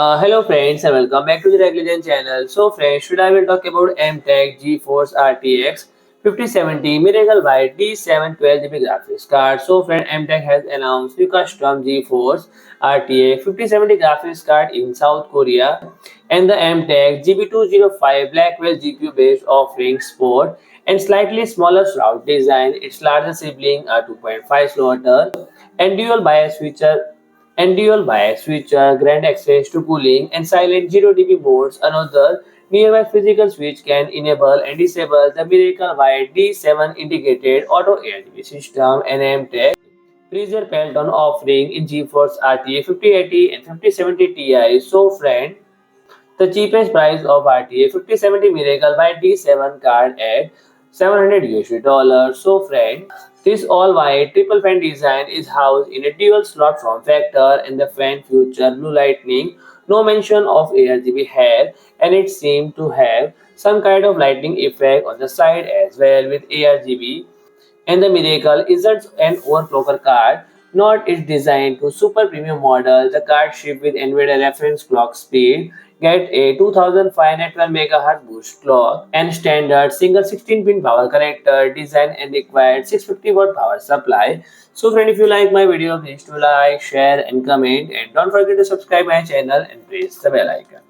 Hello friends and welcome back to the Radeon channel. So friends, today I will talk about EMTEK GeForce RTX 5070 Miracle White D712GB graphics card. So friend, EMTEK has announced new custom GeForce RTX 5070 graphics card in South Korea and the EMTEK GB205 Blackwell GPU based offering sport and slightly smaller shroud design. Its larger sibling are 2.5 slaughter and dual bias feature grant access to cooling and silent 0 dB modes. Another nearby physical switch can enable and disable the Miracle White D7 integrated auto ARGB system and MTech pricier Pelton offering in GeForce RTX 5080 and 5070 Ti. So friend, the cheapest price of RTA 5070 Miracle by D7 card at $700. So friend, this all-white triple fan design is housed in a dual slot form factor and the fan feature blue lightning. No mention of ARGB here and it seemed to have some kind of lightning effect on the side as well with ARGB. And the Miracle isn't an overclocker card, not it's designed to super premium model. The card shipped with NVIDIA reference clock speed, get a 2512 MHz boost clock and standard single 16-pin power connector design and required 650-watt power supply. So friend, if you like my video, please do like, share and comment and don't forget to subscribe my channel and press the bell icon.